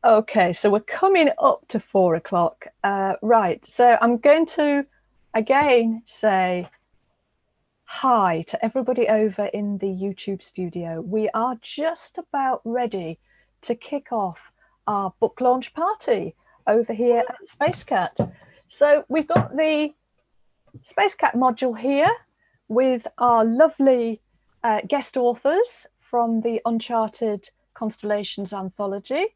Okay, so we're coming up to 4 o'clock. Right, so I'm going to again say hi to everybody over in the YouTube studio. We are just about ready to kick off our book launch party over here at Space Cat. So we've got the Space Cat module here with our lovely guest authors from the Uncharted Constellations anthology.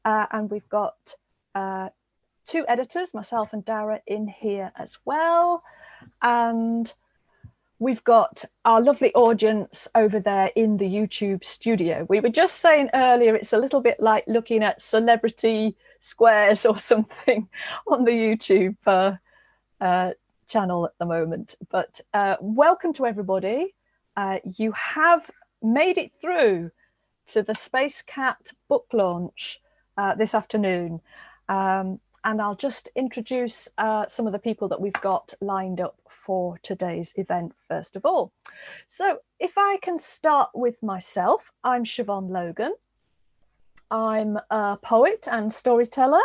And we've got two editors, myself and Dara, in here as well. And we've got our lovely audience over there in the YouTube studio. We were just saying earlier, it's a little bit like looking at celebrity squares or something on the YouTube channel at the moment. But welcome to everybody. You have made it through to the Space Cat book launch this afternoon. And I'll just introduce some of the people that we've got lined up for today's event first of all. So if I can start with myself, I'm Siobhan Logan. I'm a poet and storyteller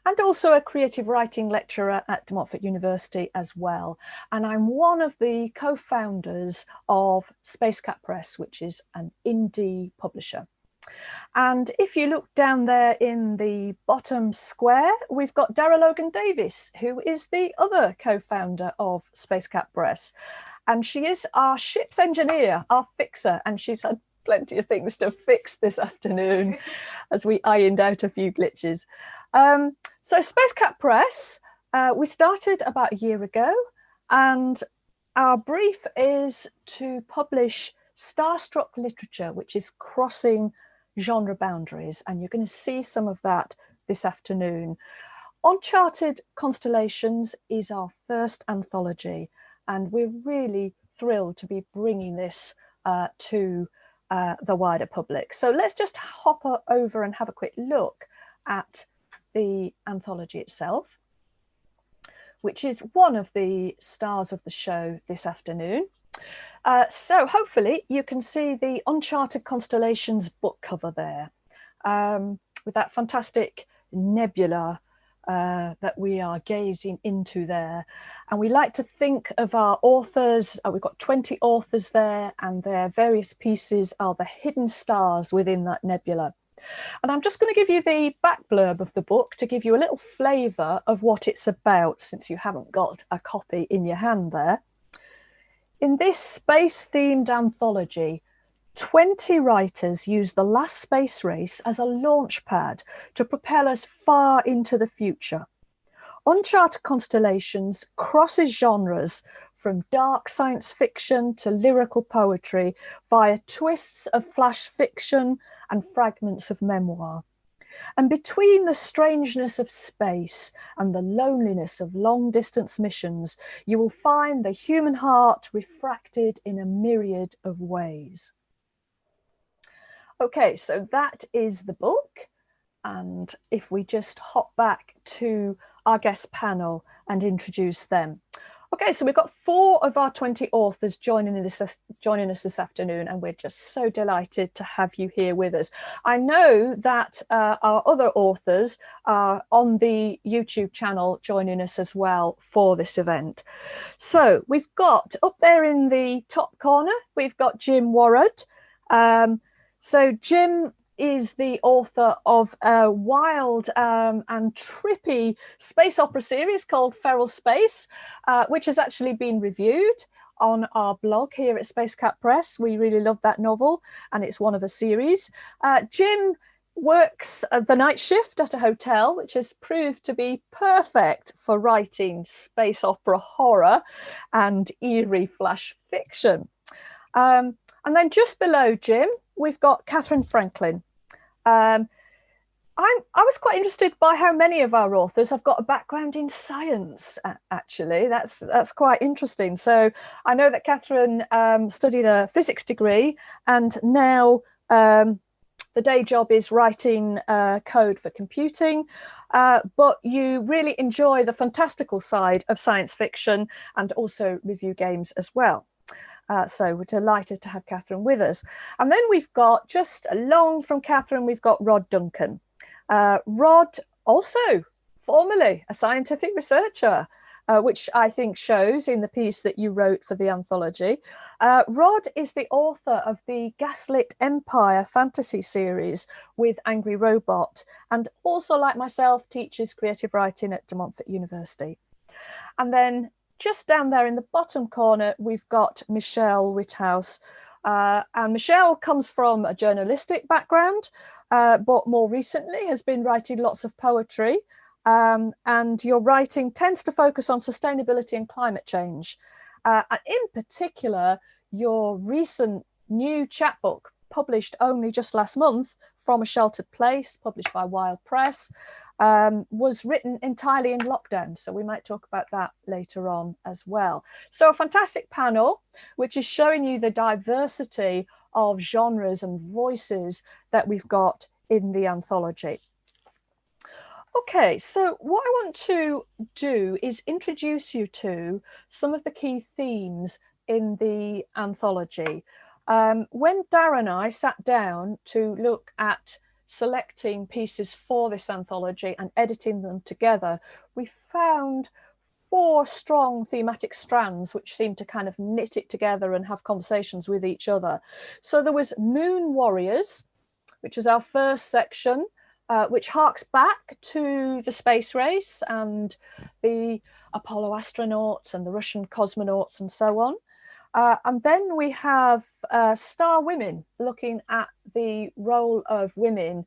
and also a creative writing lecturer at De Montfort University as well. And I'm one of the co-founders of Space Cat Press, which is an indie publisher. And if you look down there in the bottom square, we've got Dara Logan Davis, who is the other co-founder of Space Cat Press. And she is our ship's engineer, our fixer, and she's had plenty of things to fix this afternoon as we ironed out a few glitches. So Space Cat Press, we started about a year ago, and our brief is to publish starstruck literature, which is crossing genre boundaries, and you're going to see some of that this afternoon. Uncharted Constellations is our first anthology, and we're really thrilled to be bringing this to the wider public. So let's just hop over and have a quick look at the anthology itself, which is one of the stars of the show this afternoon. So hopefully you can see the Uncharted Constellations book cover there, with that fantastic nebula that we are gazing into there. And we like to think of our authors, we've got 20 authors there, and their various pieces are the hidden stars within that nebula. And I'm just going to give you the back blurb of the book to give you a little flavour of what it's about, since you haven't got a copy in your hand there. In this space-themed anthology, 20 writers use the last space race as a launch pad to propel us far into the future. Uncharted Constellations crosses genres from dark science fiction to lyrical poetry via twists of flash fiction and fragments of memoir. And between the strangeness of space and the loneliness of long-distance missions, you will find the human heart refracted in a myriad of ways. Okay, so that is the book. And if we just hop back to our guest panel and introduce them. Okay, so we've got 4 of our 20 authors joining us this afternoon, and we're just so delighted to have you here with us. I know that our other authors are on the YouTube channel joining us as well for this event. So we've got up there in the top corner, we've got Jim Worrad. So Jim is the author of a wild and trippy space opera series called Feral Space, which has actually been reviewed on our blog here at Space Cat Press. We really love that novel, and it's one of a series. Jim works the night shift at a hotel, which has proved to be perfect for writing space opera horror and eerie flash fiction. And then just below Jim, we've got Katherine Franklin. I was quite interested by how many of our authors have got a background in science, actually. That's quite interesting. So I know that Katherine studied a physics degree, and now the day job is writing code for computing. But you really enjoy the fantastical side of science fiction and also review games as well. So we're delighted to have Katherine with us. And then we've got, just along from Katherine, we've got Rod Duncan. Rod, also formerly a scientific researcher, which I think shows in the piece that you wrote for the anthology. Rod is the author of the Gaslit Empire fantasy series with Angry Robot, and also, like myself, teaches creative writing at De Montfort University. And then just down there in the bottom corner, we've got Michele Witthaus. And Michele comes from a journalistic background, but more recently has been writing lots of poetry. And your writing tends to focus on sustainability and climate change. And in particular, your recent new chapbook, published only just last month, From a Sheltered Place, published by Wild Press, was written entirely in lockdown. So we might talk about that later on as well. So a fantastic panel, which is showing you the diversity of genres and voices that we've got in the anthology. Okay, so what I want to do is introduce you to some of the key themes in the anthology. When Darren and I sat down to look at selecting pieces for this anthology and editing them together, we found 4 strong thematic strands which seem to kind of knit it together and have conversations with each other. So there was Moon Warriors, which is our first section, which harks back to the space race and the Apollo astronauts and the Russian cosmonauts and so on. And then we have Star Women, looking at the role of women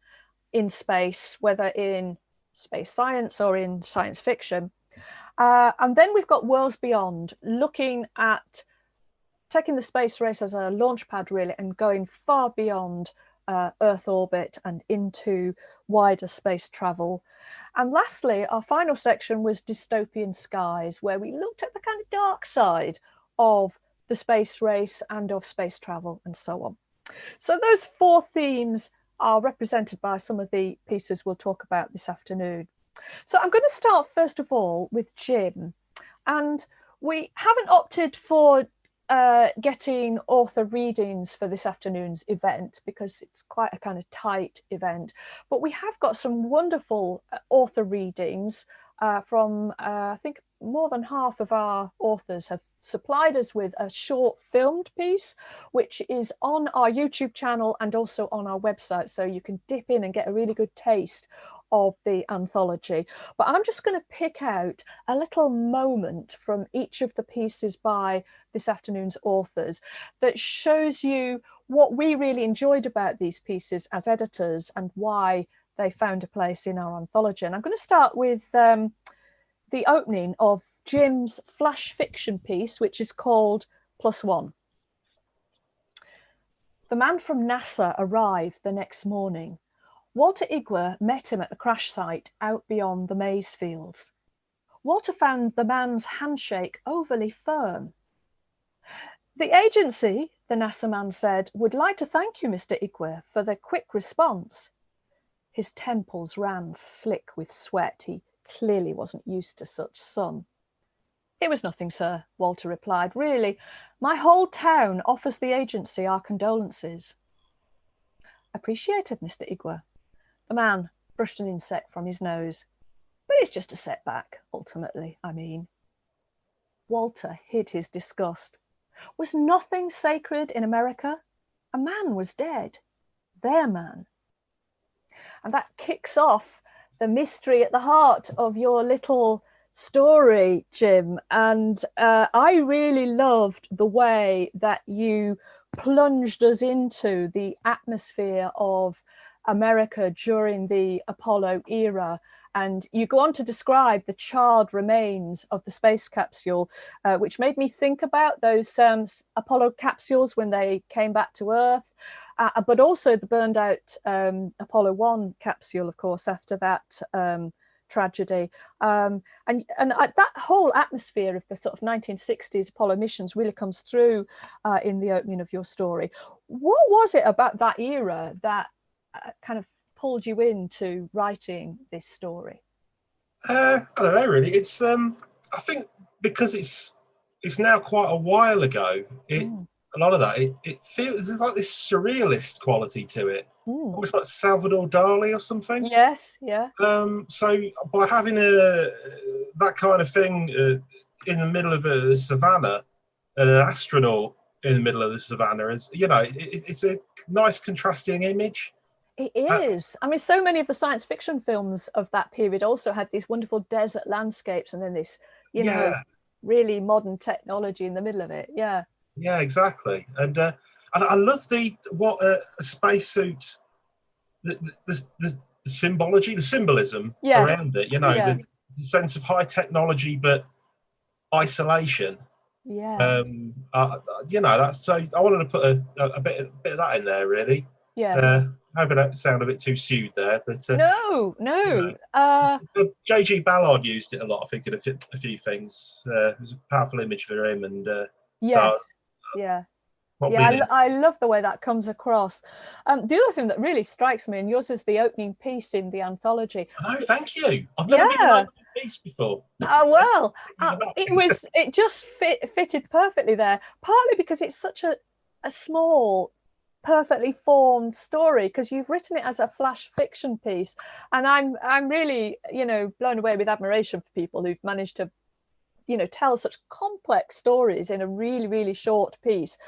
in space, whether in space science or in science fiction. And then we've got Worlds Beyond, looking at taking the space race as a launch pad, really, and going far beyond Earth orbit and into wider space travel. And lastly, our final section was Dystopian Skies, where we looked at the kind of dark side of the space race and of space travel and so on. So those 4 themes are represented by some of the pieces we'll talk about this afternoon. So I'm going to start first of all with Jim, and we haven't opted for getting author readings for this afternoon's event because it's quite a kind of tight event, but we have got some wonderful author readings from I think more than half of our authors have supplied us with a short filmed piece, which is on our YouTube channel and also on our website, so you can dip in and get a really good taste of the anthology. But I'm just going to pick out a little moment from each of the pieces by this afternoon's authors that shows you what we really enjoyed about these pieces as editors and why they found a place in our anthology. And I'm going to start with the opening of Jim's flash fiction piece, which is called +1. The man from NASA arrived the next morning. Walter Igwer met him at the crash site out beyond the maize fields. Walter found the man's handshake overly firm. The agency, the NASA man said, would like to thank you, Mr. Igwer, for the quick response. His temples ran slick with sweat. He clearly wasn't used to such sun. It was nothing, sir, Walter replied. Really, my whole town offers the agency our condolences. Appreciated, Mr. Igwer. The man brushed an insect from his nose. But it's just a setback, ultimately, I mean. Walter hid his disgust. Was nothing sacred in America? A man was dead. Their man. And that kicks off the mystery at the heart of your little story, Jim. And I really loved the way that you plunged us into the atmosphere of America during the Apollo era. And you go on to describe the charred remains of the space capsule, which made me think about those Apollo capsules when they came back to Earth, but also the burned out Apollo 1 capsule, of course, after that tragedy. And that whole atmosphere of the sort of 1960s Apollo missions really comes through in the opening of your story. What was it about that era that kind of pulled you into writing this story? I don't know, really. It's I think because it's now quite a while ago. a lot of that, it feels there's like this surrealist quality to it, Mm. almost like Salvador Dali or something. Yes, yeah. So by having that kind of thing in the middle of a savannah, and an astronaut in the middle of the savannah, is it's a nice contrasting image. It Uh, is. I mean, so many of the science fiction films of that period also had these wonderful desert landscapes and then this, yeah, really modern technology in the middle of it. Yeah. yeah, exactly. And I love what a spacesuit, the symbology, the symbolism Yes. around it. Yeah. The sense of high technology but isolation. Yes. That's so. I wanted to put a bit of that in there, really. Yes. Hoping that sounded a bit too skewed there, but No, you no. know, J.G. Ballard used it a lot, I think, in a few things. It was a powerful image for him, and so Yes. Yeah. Yeah, probably. I love the way that comes across. The other thing that really strikes me, and yours is the opening piece in the anthology. No, thank you. I've never been in an Yeah. open piece before. Well, Bring it back. it just fitted perfectly there, partly because it's such a small, perfectly formed story, because you've written it as a flash fiction piece, and I'm really, blown away with admiration for people who've managed to, tell such complex stories in a really, really short piece.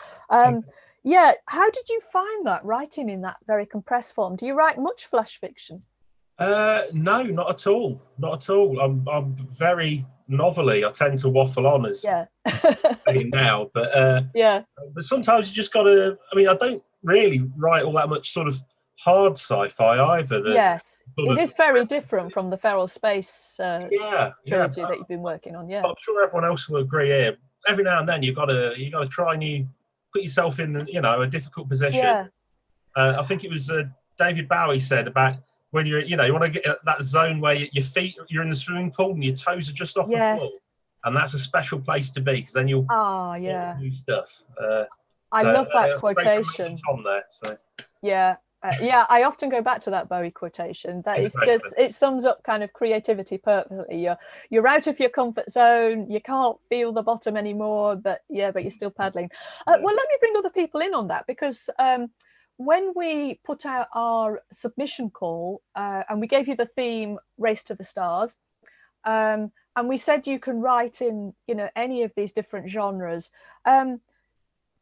Yeah, how did you find that, writing in that very compressed form? Do you write much flash fiction? No, not at all. Not at all. I'm very novelly. I tend to waffle on as Yeah. saying now, Yeah. but sometimes you just got to. I mean, I don't really write all that much sort of hard sci-fi either. Yes, Sort it of is very different from the Feral Space yeah. trilogy that you've been working on. Yeah. I'm sure everyone else will agree here. Every now and then you got to try and put yourself in a difficult position. Yeah. I think it was David Bowie said about when you want to get that zone where your feet, you're in the swimming pool and your toes are just off the floor, Yes. and that's a special place to be because then you'll Ah, learn yeah. new stuff. I love that Great from Major quotation. Tom there. So Yeah. Yeah, I often go back to that Bowie quotation. That is exactly. just, it sums up kind of creativity perfectly. You're out of your comfort zone. You can't feel the bottom anymore, but you're still paddling. Well, let me bring other people in on that, because when we put out our submission call, and we gave you the theme Race to the Stars, and we said you can write in any of these different genres.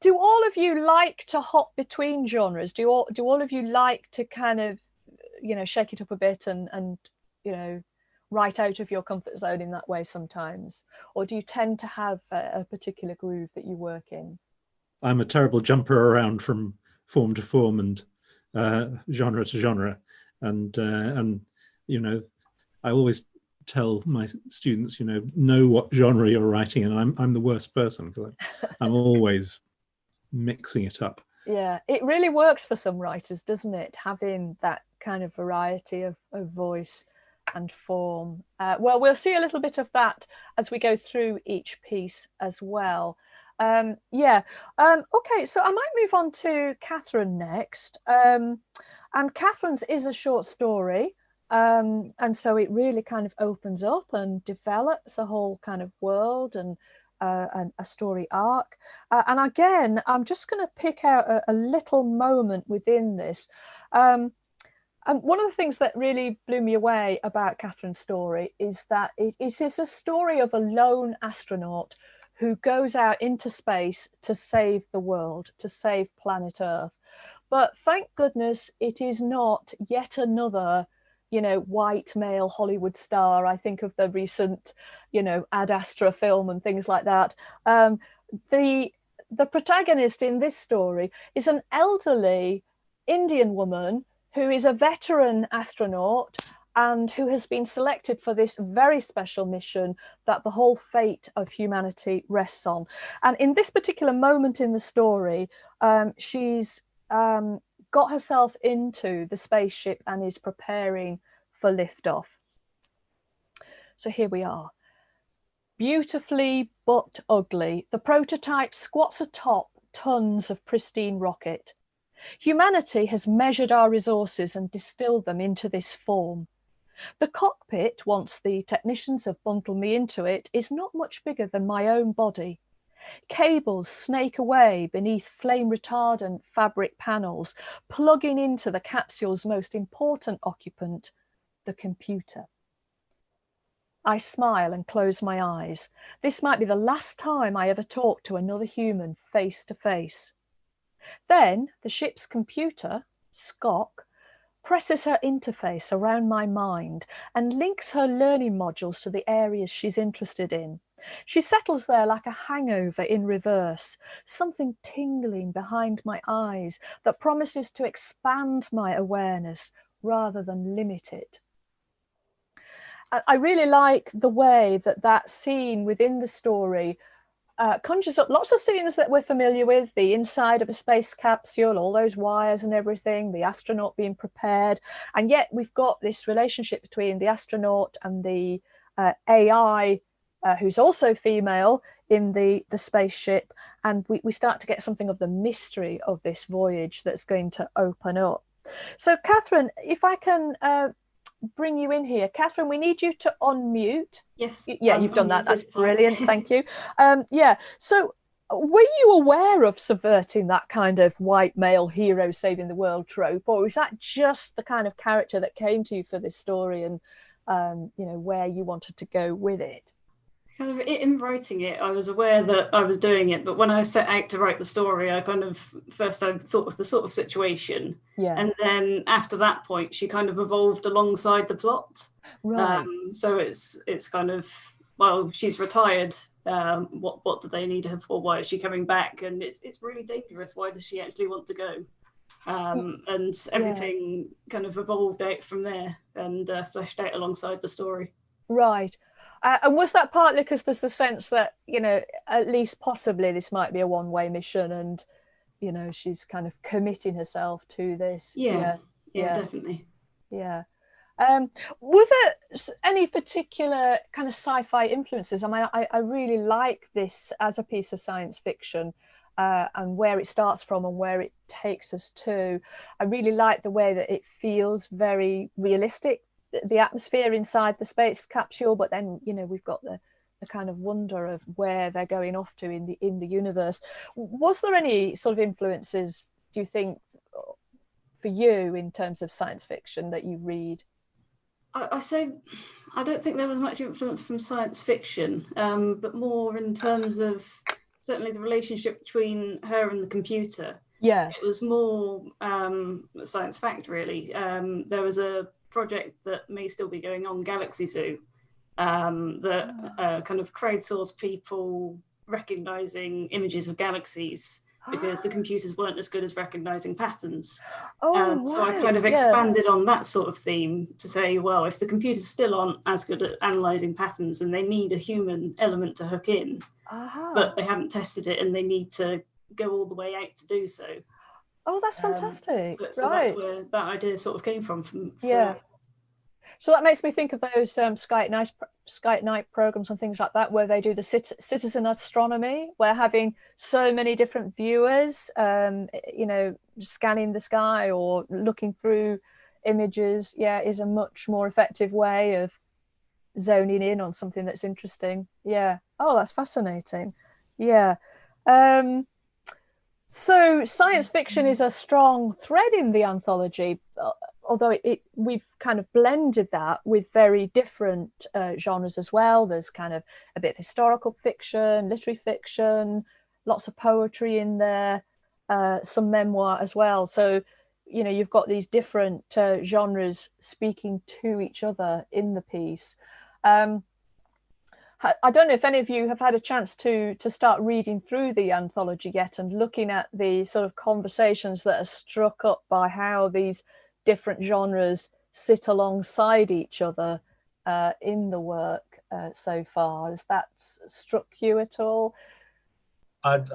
Do all of you like to hop between genres? Do all of you like to kind of shake it up a bit and write out of your comfort zone in that way sometimes, or do you tend to have a particular groove that you work in? I'm a terrible jumper around from form to form and genre to genre, and I always tell my students, know what genre you're writing, and I'm the worst person because I'm always mixing it up. Yeah, it really works for some writers, doesn't it? Having that kind of variety of voice and form. Well, we'll see a little bit of that as we go through each piece as well. Okay, so I might move on to Katherine next. And Katherine's is a short story. And so it really kind of opens up and develops a whole kind of world and a story arc. And again, I'm just going to pick out a little moment within this. And one of the things that really blew me away about Katherine's story is that it is a story of a lone astronaut who goes out into space to save the world, to save planet Earth. But thank goodness it is not yet another, white male Hollywood star. I think of the recent, Ad Astra film and things like that. The protagonist in this story is an elderly Indian woman who is a veteran astronaut and who has been selected for this very special mission that the whole fate of humanity rests on. And in this particular moment in the story, she's got herself into the spaceship and is preparing for liftoff. So here we are. Beautifully but ugly, the prototype squats atop tons of pristine rocket. Humanity has measured our resources and distilled them into this form. The cockpit, once the technicians have bundled me into it, is not much bigger than my own body. Cables snake away beneath flame-retardant fabric panels, plugging into the capsule's most important occupant, the computer. I smile and close my eyes. This might be the last time I ever talk to another human face to face. Then the ship's computer, Skok, presses her interface around my mind and links her learning modules to the areas she's interested in. She settles there like a hangover in reverse, something tingling behind my eyes that promises to expand my awareness rather than limit it. I really like the way that scene within the story conjures up lots of scenes that we're familiar with, the inside of a space capsule, all those wires and everything, the astronaut being prepared. And yet we've got this relationship between the astronaut and the AI, who's also female, in the spaceship. And we start to get something of the mystery of this voyage that's going to open up. So Katherine, if I can bring you in here. Katherine, we need you to unmute. Yes. Yeah, you've done that. That's brilliant. Thank you. Yeah. So were you aware of subverting that kind of white male hero saving the world trope, or was that just the kind of character that came to you for this story and, you know, where you wanted to go with it? Kind of in writing it, I was aware that I was doing it, but when I set out to write the story, I thought of the sort of situation, and then after that point, she kind of evolved alongside the plot. Right. So it's kind of, well, she's retired. What do they need her for? Why is she coming back? And it's really dangerous. Why does she actually want to go? And everything kind of evolved out from there and fleshed out alongside the story. Right. And was that partly because there's the sense that, you know, at least possibly this might be a one-way mission and, you know, she's kind of committing herself to this? Yeah, definitely. Yeah. Were there any particular kind of sci-fi influences? I mean, I really like this as a piece of science fiction and where it starts from and where it takes us to. I really like the way that it feels very realistic, the atmosphere inside the space capsule, but then, you know, we've got the kind of wonder of where they're going off to in the universe. Was there any sort of influences, do you think, for you in terms of science fiction that you read? I say I don't think there was much influence from science fiction, but more in terms of certainly the relationship between her and the computer. Yeah, it was more science fact, really. There was a project that may still be going on, Galaxy Zoo, that kind of crowdsourced people recognizing images of galaxies because the computers weren't as good as recognizing patterns. So I kind of expanded on that sort of theme to say, well, if the computers still aren't as good at analyzing patterns, then they need a human element to hook in, but they haven't tested it and they need to go all the way out to do so. Oh, that's fantastic. So that's where that idea sort of came from. Yeah. So that makes me think of those Sky at Night programs and things like that, where they do the citizen astronomy, where having so many different viewers, you know, scanning the sky or looking through images, is a much more effective way of zoning in on something that's interesting. Yeah. Oh, that's fascinating. Yeah. So science fiction is a strong thread in the anthology, although we've kind of blended that with very different genres as well. There's kind of a bit of historical fiction, literary fiction, lots of poetry in there, some memoir as well. So, you know, you've got these different genres speaking to each other in the piece. I don't know if any of you have had a chance to start reading through the anthology yet and looking at the sort of conversations that are struck up by how these different genres sit alongside each other in the work so far. Has that struck you at all? I've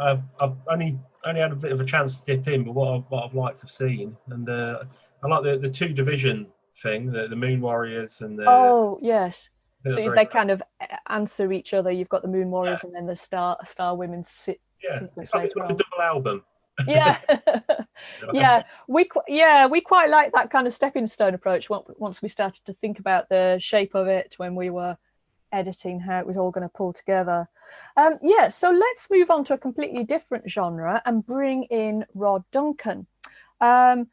only had a bit of a chance to dip in, but what I've liked I've seen, and I like the two division thing, the Moon Warriors and the. Oh yes. So they kind of answer each other. You've got the Moon Warriors and then the Star Women sequence. It's like a double album. Yeah. We quite like that kind of stepping stone approach once we started to think about the shape of it when we were editing, how it was all going to pull together. Yeah, so let's move on to a completely different genre and bring in Rod Duncan. And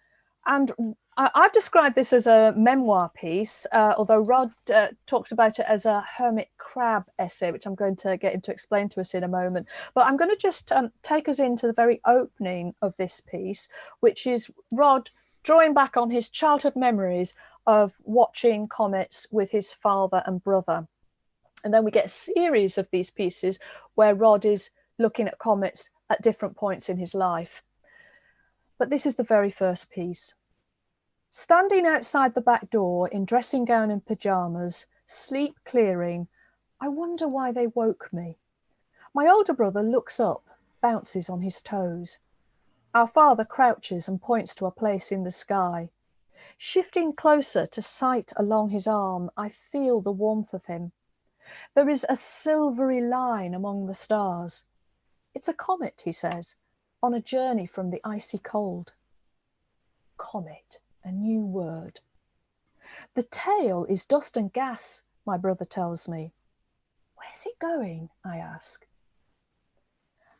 I've described this as a memoir piece, although Rod talks about it as a hermit crab essay, which I'm going to get him to explain to us in a moment. But I'm going to just take us into the very opening of this piece, which is Rod drawing back on his childhood memories of watching comets with his father and brother. And then we get a series of these pieces where Rod is looking at comets at different points in his life. But this is the very first piece. Standing outside the back door in dressing gown and pyjamas, sleep clearing, I wonder why they woke me. My older brother looks up, bounces on his toes. Our father crouches and points to a place in the sky. Shifting closer to sight along his arm, I feel the warmth of him. There is a silvery line among the stars. It's a comet, he says, on a journey from the icy cold. Comet, a new word. The tail is dust and gas, my brother tells me. Where's it going? I ask.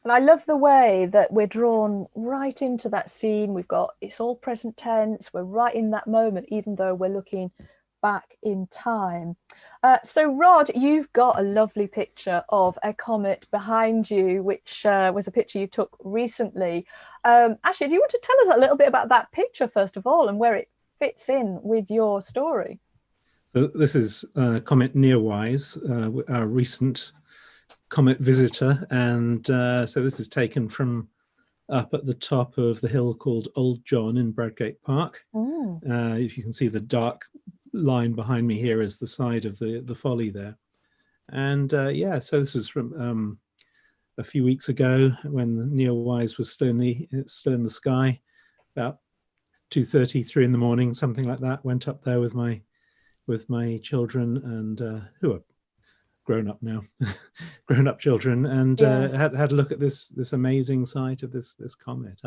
And I love the way that we're drawn right into that scene. It's all present tense. We're right in that moment, even though we're looking back in time. So Rod, you've got a lovely picture of a comet behind you, which was a picture you took recently. Actually, do you want to tell us a little bit about that picture first of all and where it fits in with your story? So this is Comet Neowise, our recent comet visitor, and so this is taken from up at the top of the hill called Old John in Bradgate Park. If you can see the dark line behind me here is the side of the folly there. And yeah, so this was from a few weeks ago when the Neowise was still in the sky, about 2:30, 3 in the morning, something like that. Went up there with my children, and who are grown up now, grown up children, and had a look at this amazing sight of this comet.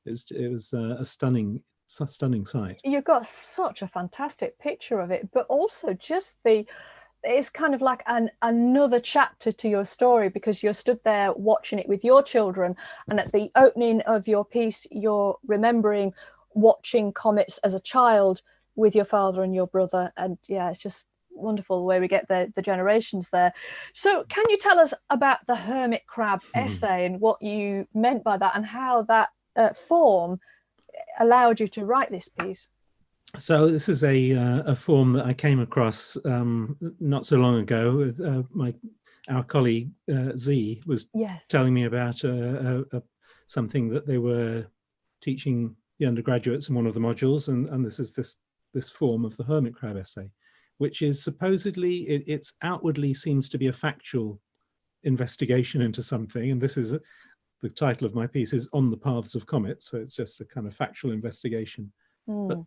It was a stunning sight. You've got such a fantastic picture of it, but also just it's kind of like another chapter to your story, because you're stood there watching it with your children, and at the opening of your piece you're remembering watching comets as a child with your father and your brother. And yeah, it's just wonderful the way we get the generations there. So can you tell us about the hermit crab essay and what you meant by that, and how that form allowed you to write this piece? So this is a form that I came across not so long ago. Our colleague Z was telling me about something that they were teaching the undergraduates in one of the modules, and this is this form of the hermit crab essay, which is supposedly, it's outwardly seems to be a factual investigation into something, and this is the title of my piece is On the Paths of Comets, so it's just a kind of factual investigation. But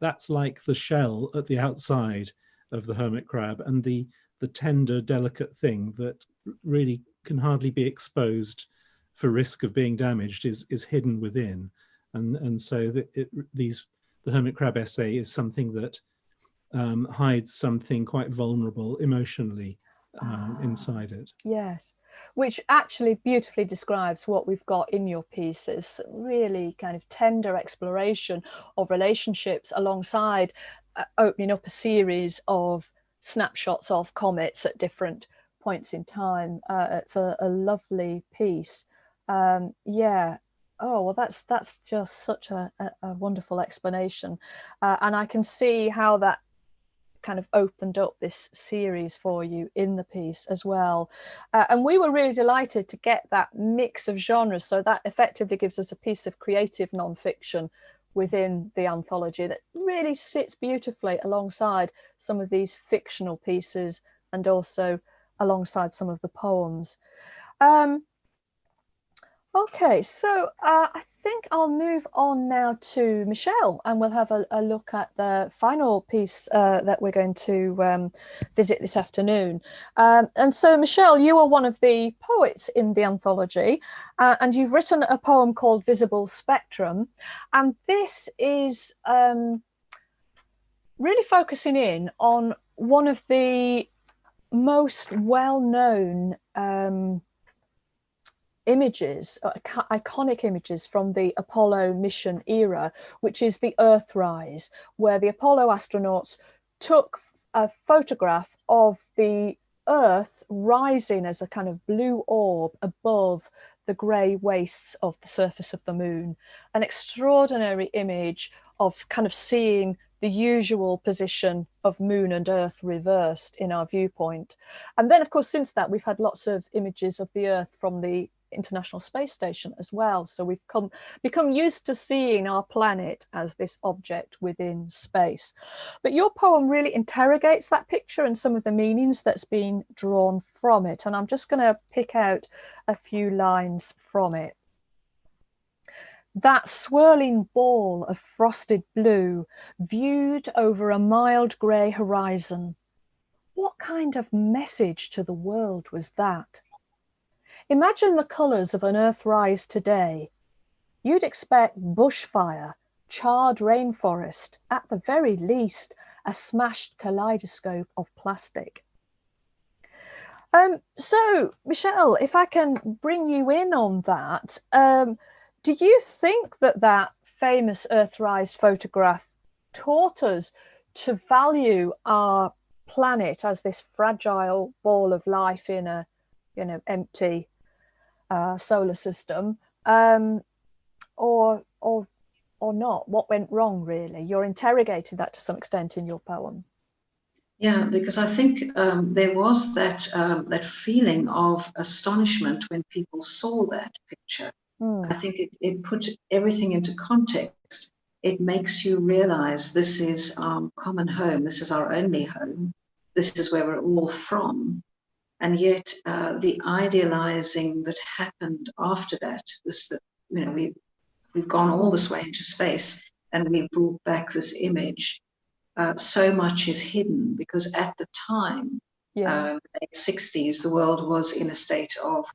that's like the shell at the outside of the hermit crab, and the tender, delicate thing that really can hardly be exposed for risk of being damaged is hidden within, and so the hermit crab essay is something that hides something quite vulnerable emotionally inside it. Yes, which actually beautifully describes what we've got in your piece. It's really kind of tender exploration of relationships alongside opening up a series of snapshots of comets at different points in time. It's a lovely piece. Yeah. Oh, well, that's just such a wonderful explanation. And I can see how that kind of opened up this series for you in the piece as well. And we were really delighted to get that mix of genres. So that effectively gives us a piece of creative nonfiction within the anthology that really sits beautifully alongside some of these fictional pieces and also alongside some of the poems. Okay, so I think I'll move on now to Michele, and we'll have a look at the final piece that we're going to visit this afternoon. And so, Michele, you are one of the poets in the anthology, and you've written a poem called Visible Spectrum. And this is really focusing in on one of the most well-known images, iconic images from the Apollo mission era, which is the Earthrise, where the Apollo astronauts took a photograph of the Earth rising as a kind of blue orb above the grey wastes of the surface of the moon. An extraordinary image of kind of seeing the usual position of moon and Earth reversed in our viewpoint. And then, of course, since that, we've had lots of images of the Earth from the International Space Station as well. So we've become used to seeing our planet as this object within space. But your poem really interrogates that picture and some of the meanings that's been drawn from it. And I'm just going to pick out a few lines from it. That swirling ball of frosted blue viewed over a mild grey horizon. What kind of message to the world was that? Imagine the colours of an Earthrise today. You'd expect bushfire, charred rainforest, at the very least, a smashed kaleidoscope of plastic. So, Michele, if I can bring you in on that, do you think that that famous Earthrise photograph taught us to value our planet as this fragile ball of life in a, empty solar system, or not? What went wrong, really? You're interrogating that to some extent in your poem. Yeah, because I think there was that feeling of astonishment when people saw that picture. I think it put everything into context. It makes you realize this is our common home. This is our only home. This is where we're all from. And yet the idealizing that happened after that, we've gone all this way into space and we've brought back this image. So much is hidden because at the time, the late 60s, the world was in a state of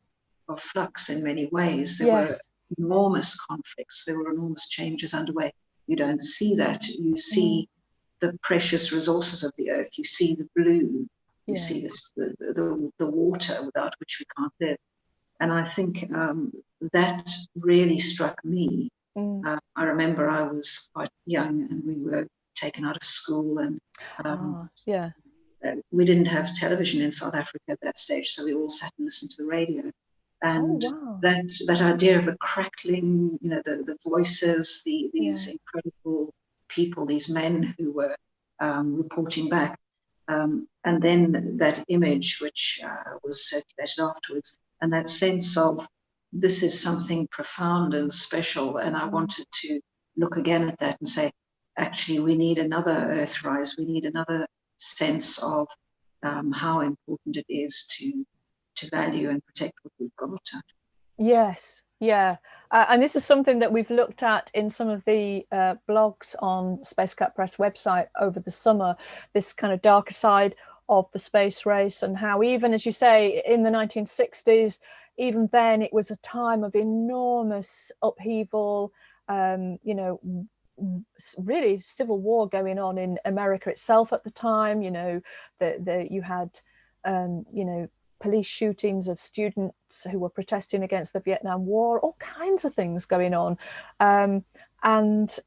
flux in many ways. There were enormous conflicts. There were enormous changes underway. You don't see that. You see the precious resources of the earth. You see the blue. You see the water without which we can't live. And I think that really struck me. I remember I was quite young and we were taken out of school and we didn't have television in South Africa at that stage, so we all sat and listened to the radio. And that idea of the crackling, the voices, these incredible people, these men who were reporting back, and then that image which was circulated afterwards, and that sense of this is something profound and special. And I wanted to look again at that and say, actually, we need another Earthrise. We need another sense of how important it is to value and protect what we've got. Yes, yeah. And this is something that we've looked at in some of the blogs on Space Cat Press website over the summer, this kind of darker side of the space race, and how even, as you say, in the 1960s, even then it was a time of enormous upheaval, really civil war going on in America itself at the time. You had police shootings of students who were protesting against the Vietnam War, all kinds of things going on, and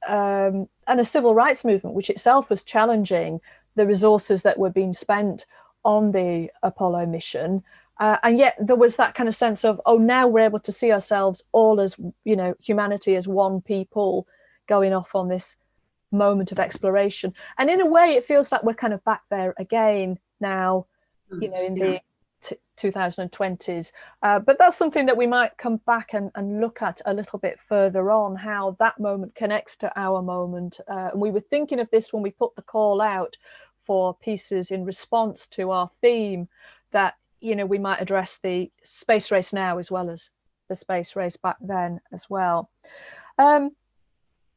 a civil rights movement which itself was challenging the resources that were being spent on the Apollo mission. And yet there was that kind of sense of, now we're able to see ourselves all as, humanity as one people going off on this moment of exploration. And in a way, it feels like we're kind of back there again now, in the 2020s. But that's something that we might come back and look at a little bit further on, how that moment connects to our moment. And we were thinking of this when we put the call out for pieces in response to our theme, that we might address the space race now as well as the space race back then as well.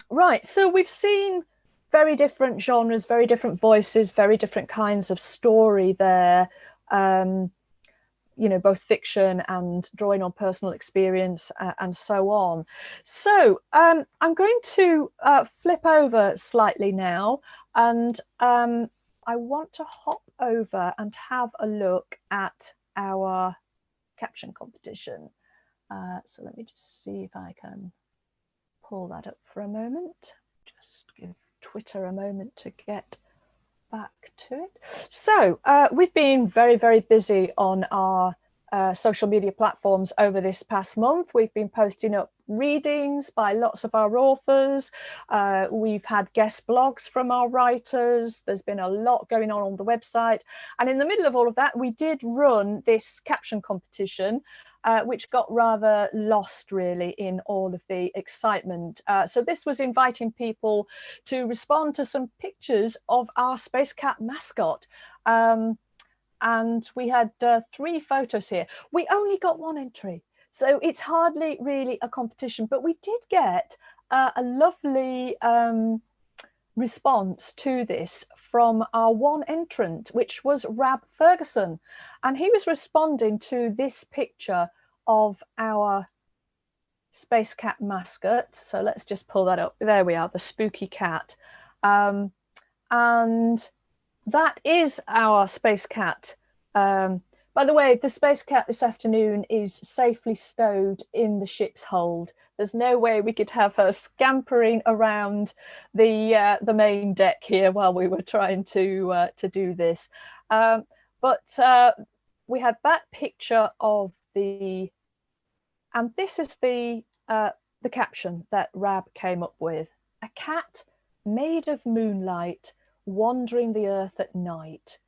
Right, so we've seen very different genres, very different voices, very different kinds of story there, both fiction and drawing on personal experience and so on. So I'm going to flip over slightly now, and I want to hop over and have a look at our caption competition. So let me just see if I can pull that up for a moment. Just give Twitter a moment to get back to it. So we've been very, very busy on our social media platforms over this past month. We've been posting up readings by lots of our authors. We've had guest blogs from our writers. There's been a lot going on the website. And in the middle of all of that, we did run this caption competition, which got rather lost really in all of the excitement. So this was inviting people to respond to some pictures of our Space Cat mascot. And we had 3 photos here. We only got 1 entry, so it's hardly really a competition, but we did get a lovely response to this from our 1 entrant, which was Rab Ferguson. And he was responding to this picture of our Space Cat mascot. So let's just pull that up. There we are, the spooky cat. And that is our Space Cat. By the way, the Space Cat this afternoon is safely stowed in the ship's hold. There's no way we could have her scampering around the main deck here while we were trying to do this. But we had that picture of the, and this is the caption that Rab came up with: a cat made of moonlight, wandering the earth at night.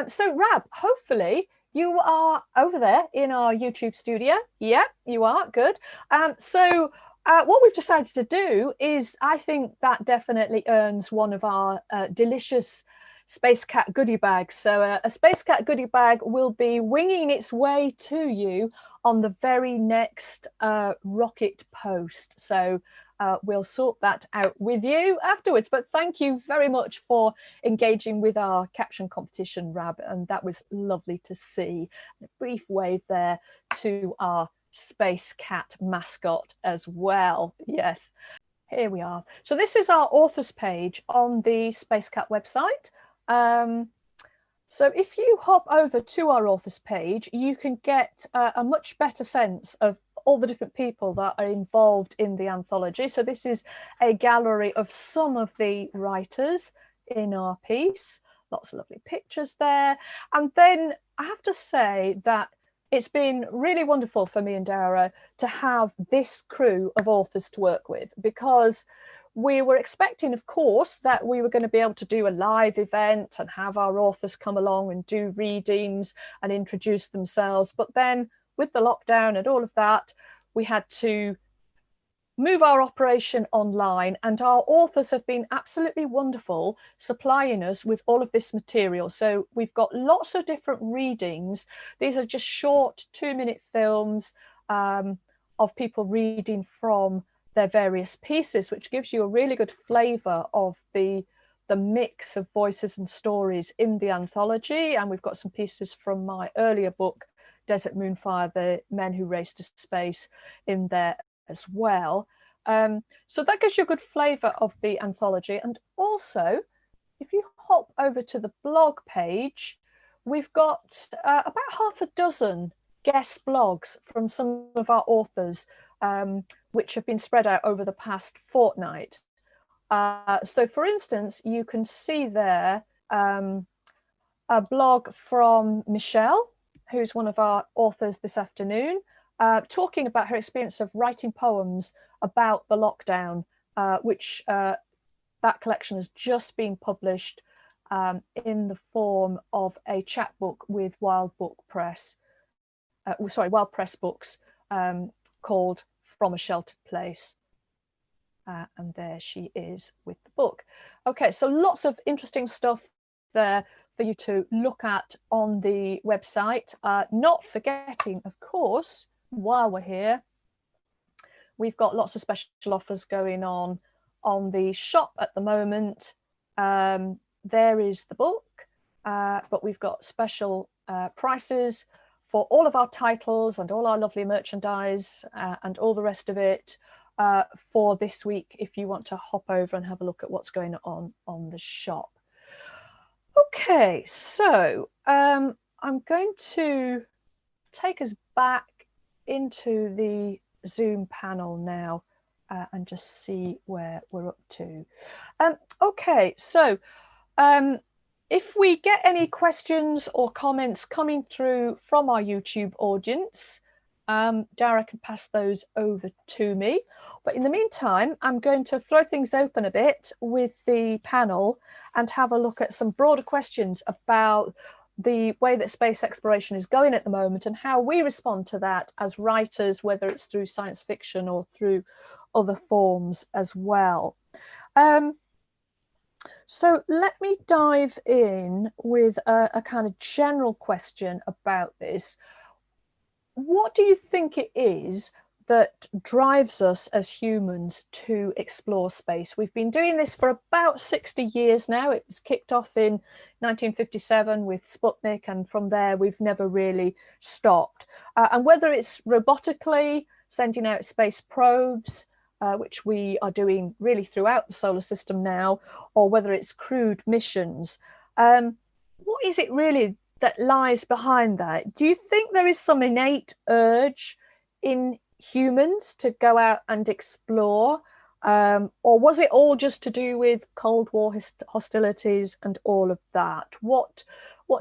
So Rab, hopefully you are over there in our YouTube studio. Yeah, you are, good. So what we've decided to do is, I think that definitely earns one of our delicious Space Cat goodie bags. So a Space Cat goodie bag will be winging its way to you on the very next rocket post. So we'll sort that out with you afterwards. But thank you very much for engaging with our caption competition, Rab, and that was lovely to see. A brief wave there to our Space Cat mascot as well. Yes, here we are. So this is our authors page on the Space Cat website. So if you hop over to our authors page, you can get a much better sense of all the different people that are involved in the anthology. So this is a gallery of some of the writers in our piece. Lots of lovely pictures there. And then I have to say that it's been really wonderful for me and Dara to have this crew of authors to work with, because we were expecting, of course, that we were going to be able to do a live event and have our authors come along and do readings and introduce themselves. But then with the lockdown and all of that, we had to move our operation online, and our authors have been absolutely wonderful supplying us with all of this material. So we've got lots of different readings. These are just short 2-minute films of people reading from their various pieces, which gives you a really good flavour of the mix of voices and stories in the anthology. And we've got some pieces from my earlier book, Desert Moonfire, The Men Who Raced to Space, in there as well. So that gives you a good flavour of the anthology. And also, if you hop over to the blog page, we've got about half a dozen guest blogs from some of our authors, which have been spread out over the past fortnight. So for instance, you can see there a blog from Michele, who's one of our authors this afternoon, talking about her experience of writing poems about the lockdown, which that collection has just been published in the form of a chapbook with Wild Press Books, called From a Sheltered Place. And there she is with the book. Okay, so lots of interesting stuff there for you to look at on the website. Not forgetting, of course, while we're here, we've got lots of special offers going on the shop at the moment. There is the book, but we've got special prices for all of our titles and all our lovely merchandise and all the rest of it for this week, if you want to hop over and have a look at what's going on the shop. Okay, so I'm going to take us back into the Zoom panel now and just see where we're up to. Okay, so if we get any questions or comments coming through from our YouTube audience, Dara can pass those over to me. But in the meantime, I'm going to throw things open a bit with the panel and have a look at some broader questions about the way that space exploration is going at the moment and how we respond to that as writers, whether it's through science fiction or through other forms as well. So let me dive in with a kind of general question about this. What do you think it is that drives us as humans to explore space? We've been doing this for about 60 years now. It was kicked off in 1957 with Sputnik, and from there we've never really stopped. And whether it's robotically sending out space probes, which we are doing really throughout the solar system now, or whether it's crewed missions, what is it really that lies behind that? Do you think there is some innate urge in humans to go out and explore, or was it all just to do with Cold War hostilities and all of that? What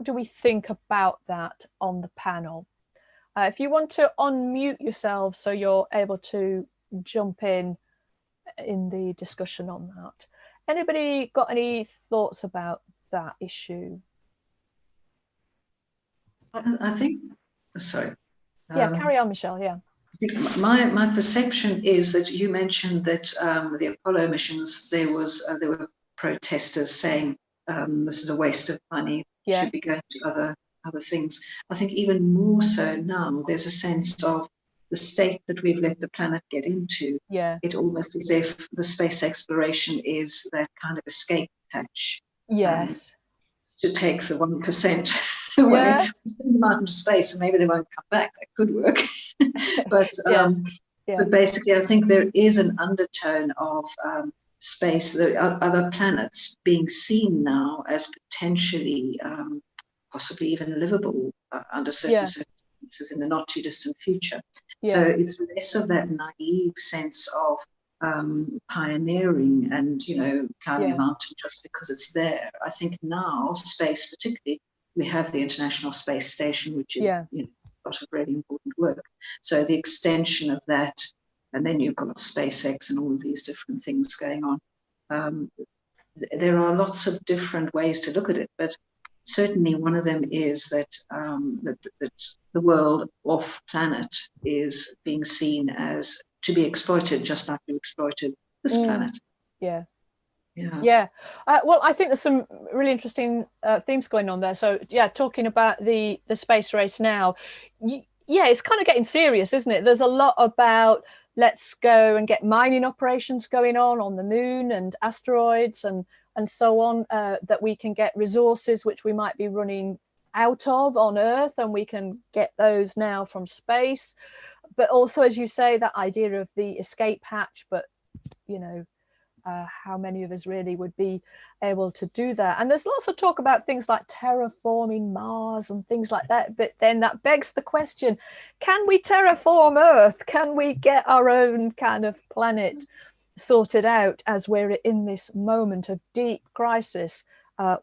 do we think about that on the panel? If you want to unmute yourselves so you're able to jump in the discussion on that. Anybody got any thoughts about that issue? I think, sorry. Yeah, carry on, Michele, yeah. I think my perception is that you mentioned that the Apollo missions, there were protesters saying this is a waste of money, should be going to other things. I think even more so now, there's a sense of the state that we've let the planet get into. Yeah. It almost as if the space exploration is that kind of escape hatch. Yes. To take the 1% away, send them out into space, and maybe they won't come back. That could work. But basically, I think there is an undertone of space, the other planets being seen now as potentially, possibly even livable under certain circumstances in the not too distant future. So it's less of that naive sense of pioneering and, climbing a mountain just because it's there. I think now space, particularly, we have the International Space Station, which is a lot of really important work. So the extension of that, and then you've got SpaceX and all of these different things going on. There are lots of different ways to look at it, but certainly one of them is that that the world off planet is being seen as to be exploited, just like we exploited this planet. Well, I think there's some really interesting themes going on there. So talking about the space race now, it's kind of getting serious, isn't it? There's a lot about let's go and get mining operations going on the moon and asteroids and so on, that we can get resources which we might be running out of on Earth, and we can get those now from space. But also, as you say, that idea of the escape hatch, but how many of us really would be able to do that? And there's lots of talk about things like terraforming Mars and things like that, but then that begs the question, can we terraform Earth? Can we get our own kind of planet sorted out as we're in this moment of deep crisis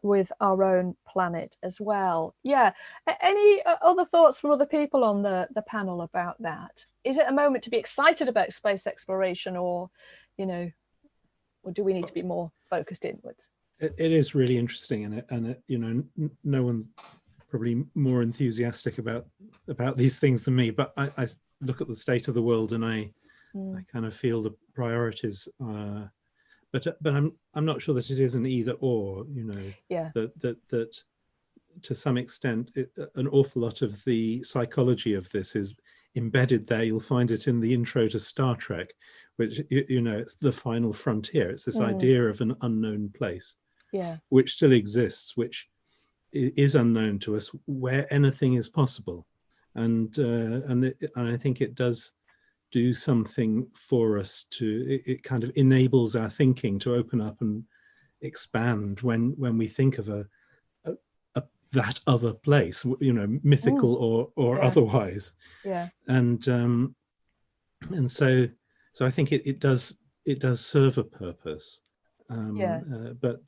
with our own planet as well? Any other thoughts from other people on the panel about that? Is it a moment to be excited about space exploration, or or do we need to be more focused inwards? It is really interesting, and no one's probably more enthusiastic about these things than me, but I look at the state of the world and I kind of feel the priorities but I'm not sure that it is an either or, that to some extent an awful lot of the psychology of this is embedded there. You'll find it in the intro to Star Trek, which it's the final frontier. It's this idea of an unknown place, which still exists, which is unknown to us, where anything is possible, and I think it does do something for us. It kind of enables our thinking to open up and expand when we think of that other place, you know, mythical or otherwise. Yeah. And so I think it does serve a purpose. But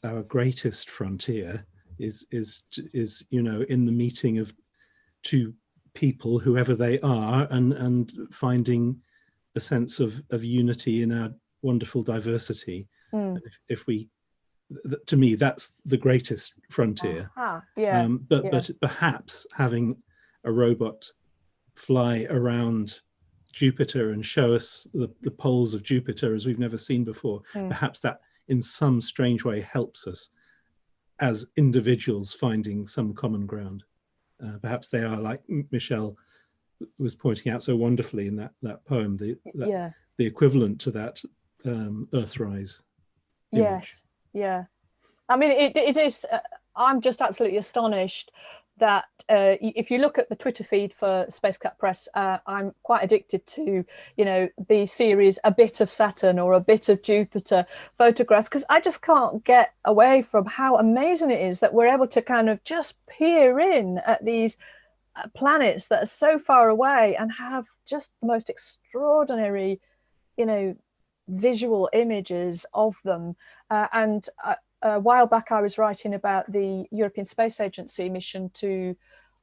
our greatest frontier is you know, in the meeting of two people, whoever they are, and finding a sense of unity in our wonderful diversity. If we, to me, that's the greatest frontier. But perhaps having a robot fly around Jupiter and show us the poles of Jupiter as we've never seen before, perhaps that in some strange way helps us as individuals finding some common ground. Perhaps they are, like Michele was pointing out so wonderfully in that poem, the equivalent to that Earthrise image. Yes, yeah. I mean, it is, I'm just absolutely astonished that if you look at the Twitter feed for Space Cat Press, I'm quite addicted to, you know, the series A Bit of Saturn or A Bit of Jupiter photographs, because I just can't get away from how amazing it is that we're able to kind of just peer in at these planets that are so far away and have just the most extraordinary, you know, visual images of them. And a while back I was writing about the European Space Agency mission to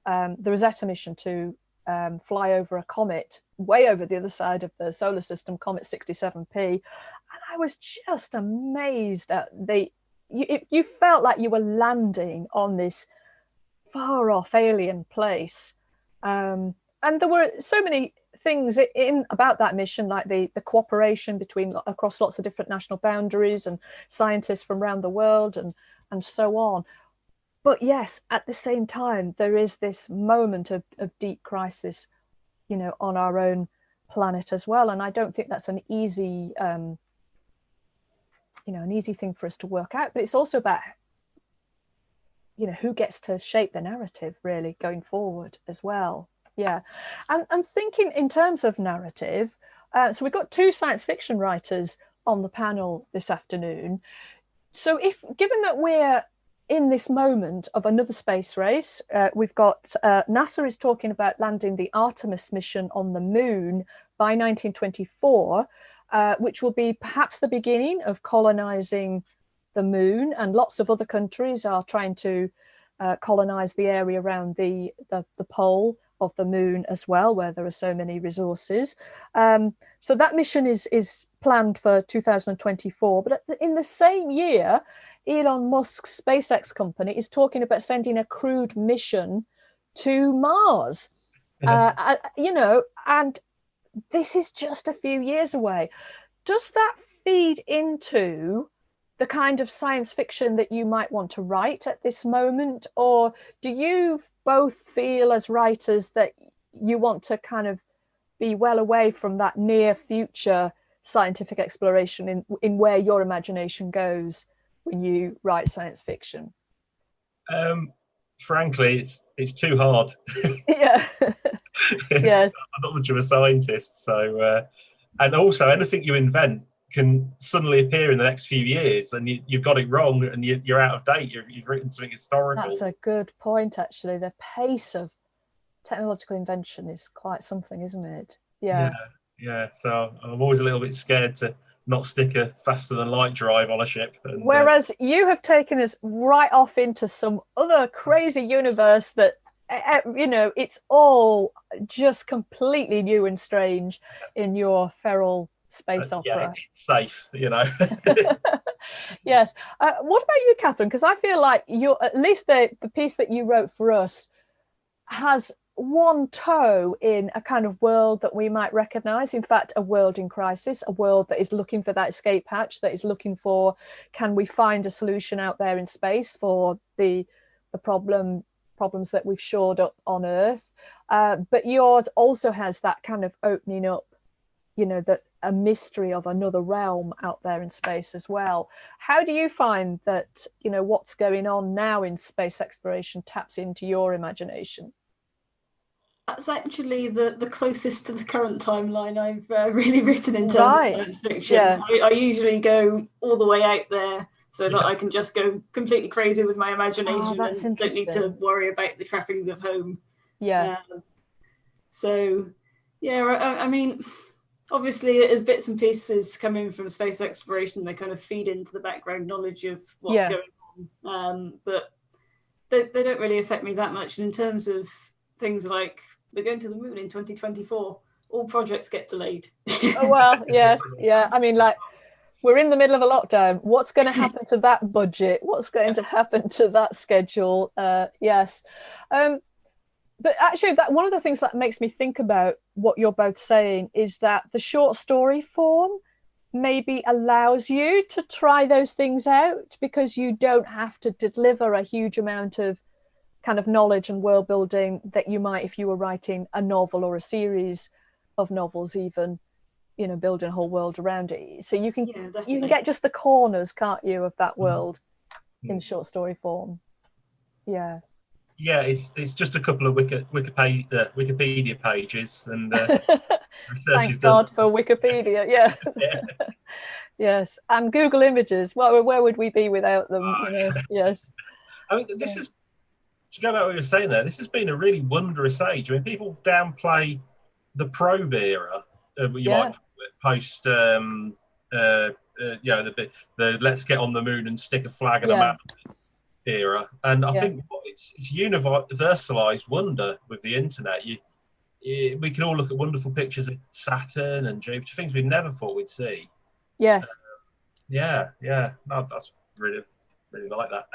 the Rosetta mission to fly over a comet way over the other side of the solar system, Comet 67P, and I was just amazed at you felt like you were landing on this far off alien place, and there were so many things about that mission, like the cooperation across lots of different national boundaries and scientists from around the world and so on. But yes, at the same time, there is this moment of deep crisis, you know, on our own planet as well. And I don't think that's an easy, you know, an easy thing for us to work out. But it's also about, you know, who gets to shape the narrative really going forward as well. Yeah, and thinking in terms of narrative, so we've got two science fiction writers on the panel this afternoon. So given that we're in this moment of another space race, we've got NASA is talking about landing the Artemis mission on the moon by 1924, which will be perhaps the beginning of colonizing the moon, and lots of other countries are trying to colonize the area around the pole of the moon as well, where there are so many resources. So that mission is planned for 2024, but in the same year, Elon Musk's SpaceX company is talking about sending a crewed mission to Mars. You know, and this is just a few years away. Does that feed into the kind of science fiction that you might want to write at this moment, or do you both feel as writers that you want to kind of be well away from that near future scientific exploration in where your imagination goes when you write science fiction? Frankly, it's too hard. Yeah. I'm not much of a scientist, so and also anything you invent can suddenly appear in the next few years, and you've got it wrong, and you're out of date. You've written something historical. That's a good point, actually. The pace of technological invention is quite something, isn't it? Yeah. So I'm always a little bit scared to not stick a faster than light drive on a ship. And, whereas you have taken us right off into some other crazy universe that, you know, it's all just completely new and strange in your feral space opera. Yeah, it's safe, you know. Yes. What about you, Katherine? Because I feel like at least the piece that you wrote for us has one toe in a kind of world that we might recognize. In fact, a world in crisis, a world that is looking for that escape hatch, that is looking for, can we find a solution out there in space for the problems that we've shored up on Earth. But yours also has that kind of opening up, you know, that a mystery of another realm out there in space as well. How do you find that, you know, what's going on now in space exploration taps into your imagination? That's actually the closest to the current timeline I've really written in terms of science fiction. Yeah. I usually go all the way out there, so that I can just go completely crazy with my imagination and don't need to worry about the trappings of home. Yeah. So, yeah, I mean, obviously, as bits and pieces come in from space exploration, they kind of feed into the background knowledge of what's going on. But they don't really affect me that much. And in terms of things like we're going to the moon in 2024, all projects get delayed. Oh, well, yeah. I mean, like, we're in the middle of a lockdown. What's going to happen to that budget? What's going to happen to that schedule? Yes. But actually, that one of the things that makes me think about what you're both saying is that the short story form maybe allows you to try those things out, because you don't have to deliver a huge amount of kind of knowledge and world building that you might if you were writing a novel or a series of novels, even, you know, building a whole world around it. So you can get just the corners, can't you, of that world in short story form. Yeah. Yeah, it's just a couple of Wikipedia pages, and research is done. Thank God for Wikipedia. Yeah. Yes, and Google Images. Well, where would we be without them? You know? Yes. I mean, this is, to go back to what you were saying there, this has been a really wondrous age. I mean, people downplay the probe era, you might post, you know, the let's get on the moon and stick a flag on a map era. And I think it's universalized wonder with the internet. We can all look at wonderful pictures of Saturn and Jupiter, things we never thought we'd see. Yes. No, that's really like that.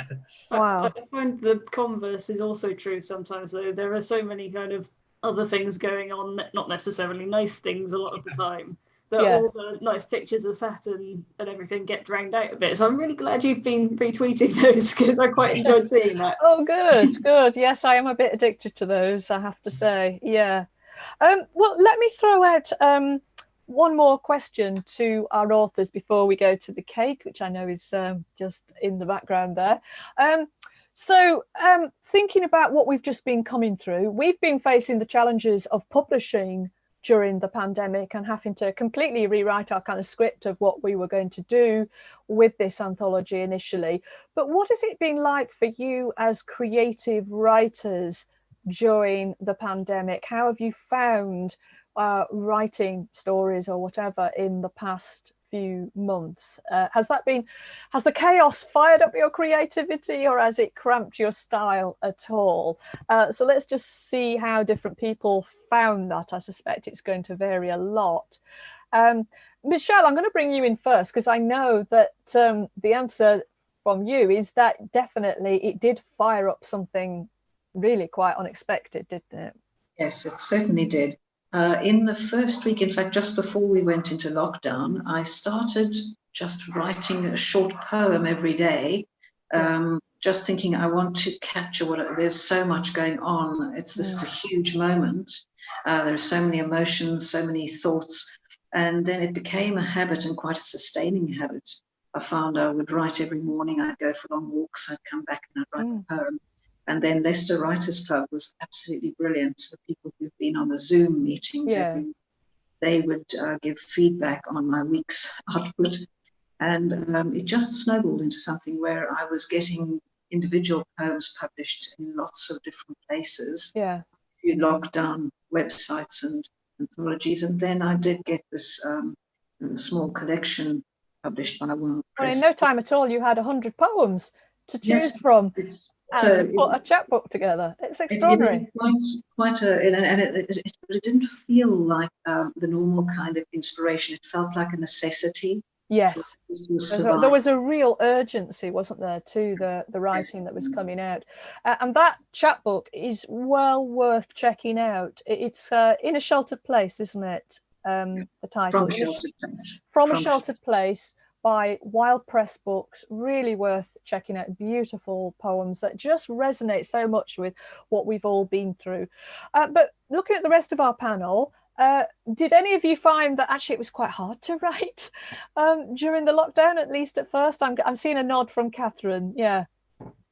Wow. I find the converse is also true sometimes, though. There are so many kind of other things going on, not necessarily nice things a lot of the time, that all the nice pictures of Saturn and everything get drowned out a bit. So I'm really glad you've been retweeting those, because I quite enjoyed seeing that. Oh, good. Yes, I am a bit addicted to those, I have to say. Yeah. Well, let me throw out one more question to our authors before we go to the cake, which I know is just in the background there. So thinking about what we've just been coming through, we've been facing the challenges of publishing during the pandemic and having to completely rewrite our kind of script of what we were going to do with this anthology initially. But what has it been like for you as creative writers during the pandemic? How have you found writing stories or whatever in the past few months? Has the chaos fired up your creativity, or has it cramped your style at all? So let's just see how different people found that. I suspect it's going to vary a lot. Michele, I'm going to bring you in first, because I know that the answer from you is that definitely it did fire up something really quite unexpected, didn't it? Yes, it certainly did. In the first week, in fact, just before we went into lockdown, I started just writing a short poem every day, just thinking I want to capture there's so much going on. This is a huge moment. There's so many emotions, so many thoughts. And then it became a habit, and quite a sustaining habit. I found I would write every morning. I'd go for long walks. I'd come back and I'd write a poem. And then Leicester Writers Club was absolutely brilliant. The people who've been on the Zoom meetings, they would give feedback on my week's output. And it just snowballed into something where I was getting individual poems published in lots of different places. Yeah. You locked down websites and anthologies. And then I did get this small collection published by Worrad. Well, in no time at all, you had 100 poems to choose from. And put a chapbook together. It's extraordinary. It was quite it didn't feel like the normal kind of inspiration. It felt like a necessity. Yes, there was a real urgency, wasn't there, to the writing that was coming out, and that chapbook is well worth checking out. It's In a Sheltered Place, isn't it? The title. From a Sheltered Place. From a Sheltered Place, by Wild Press Books. Really worth checking out. Beautiful poems that just resonate so much with what we've all been through. But looking at the rest of our panel, did any of you find that actually it was quite hard to write during the lockdown, at least at first? I'm seeing a nod from Katherine. Yeah.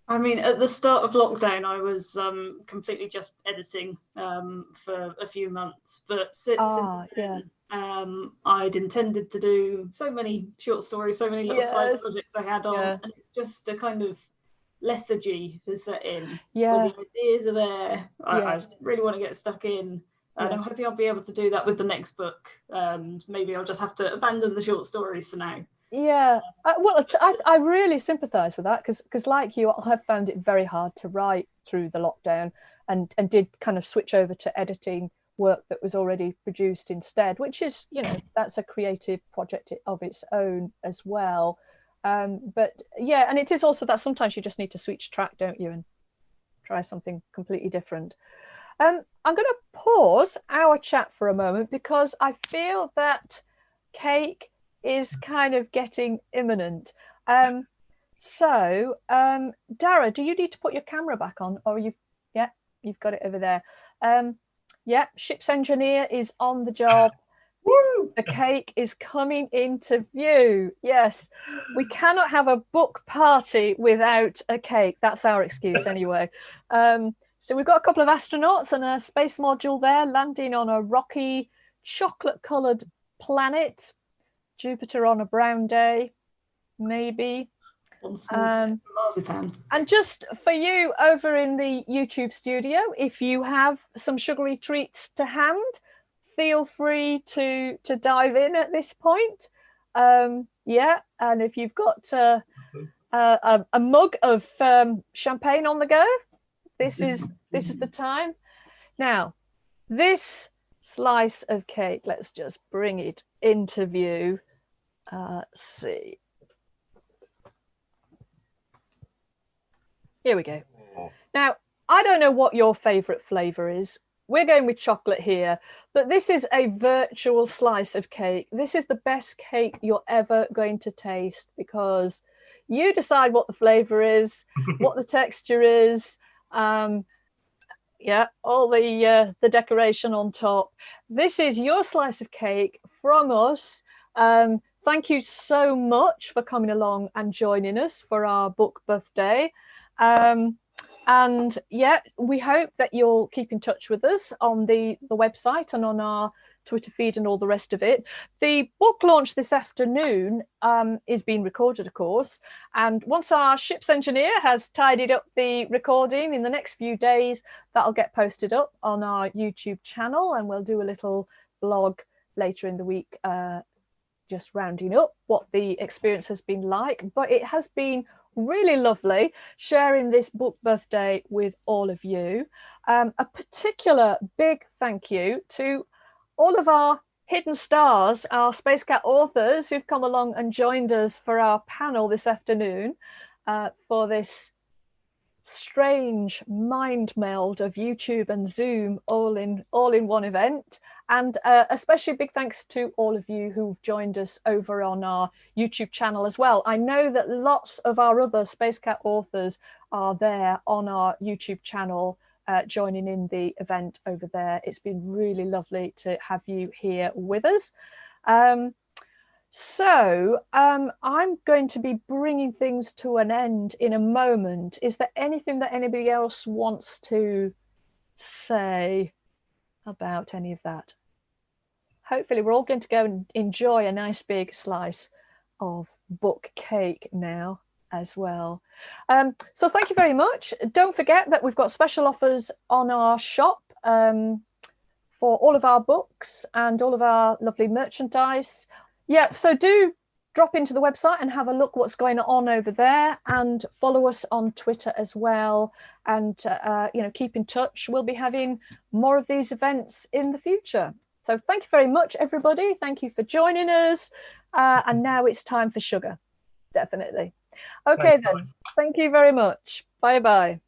I mean, at the start of lockdown, I was completely just editing for a few months, but since then, I'd intended to do so many short stories, so many little side projects I had on, and it's just a kind of lethargy has set in. Yeah. The ideas are there. I really want to get stuck in, and I'm hoping I'll be able to do that with the next book. And maybe I'll just have to abandon the short stories for now. Yeah, well, I really sympathise with that because like you, I have found it very hard to write through the lockdown, and did kind of switch over to editing work that was already produced instead, which is, you know, that's a creative project of its own as well. But yeah, and it is also that sometimes you just need to switch track, don't you, and try something completely different. I'm going to pause our chat for a moment because I feel that cake is kind of getting imminent. So Dara, do you need to put your camera back on, or you've got it over there? Yeah, ship's engineer is on the job. Woo! The cake is coming into view. Yes, we cannot have a book party without a cake. That's our excuse anyway. So we've got a couple of astronauts and a space module there landing on a rocky, chocolate-coloured planet. Jupiter on a brown day, maybe. Marzipan. And just for you over in the YouTube studio, if you have some sugary treats to hand, feel free to dive in at this point. Yeah, and if you've got a mug of champagne on the go, this is the time. Now, this slice of cake, let's just bring it into view. Let's see. Here we go. Now, I don't know what your favourite flavour is. We're going with chocolate here, but this is a virtual slice of cake. This is the best cake you're ever going to taste because you decide what the flavour is, what the texture is, yeah, all the decoration on top. This is your slice of cake from us. Thank you so much for coming along and joining us for our book birthday. And yeah, we hope that you'll keep in touch with us on the website and on our Twitter feed and all the rest of it. The book launch this afternoon is being recorded, of course. And once our ship's engineer has tidied up the recording in the next few days, that'll get posted up on our YouTube channel, and we'll do a little blog later in the week, just rounding up what the experience has been like. But it has been really lovely sharing this book birthday with all of you. A particular big thank you to all of our hidden stars, our Space Cat authors who've come along and joined us for our panel this afternoon for this strange mind meld of YouTube and Zoom all in one event. And especially big thanks to all of you who've joined us over on our YouTube channel as well. I know that lots of our other Space Cat authors are there on our YouTube channel joining in the event over there. It's been really lovely to have you here with us. So I'm going to be bringing things to an end in a moment. Is there anything that anybody else wants to say about any of that? Hopefully we're all going to go and enjoy a nice big slice of book cake now as well. So thank you very much. Don't forget that we've got special offers on our shop for all of our books and all of our lovely merchandise. Yeah, so do drop into the website and have a look what's going on over there, and follow us on Twitter as well. And, you know, keep in touch. We'll be having more of these events in the future. So thank you very much, everybody. Thank you for joining us. And now it's time for sugar, definitely. Okay, then. Thank you very much. Bye-bye.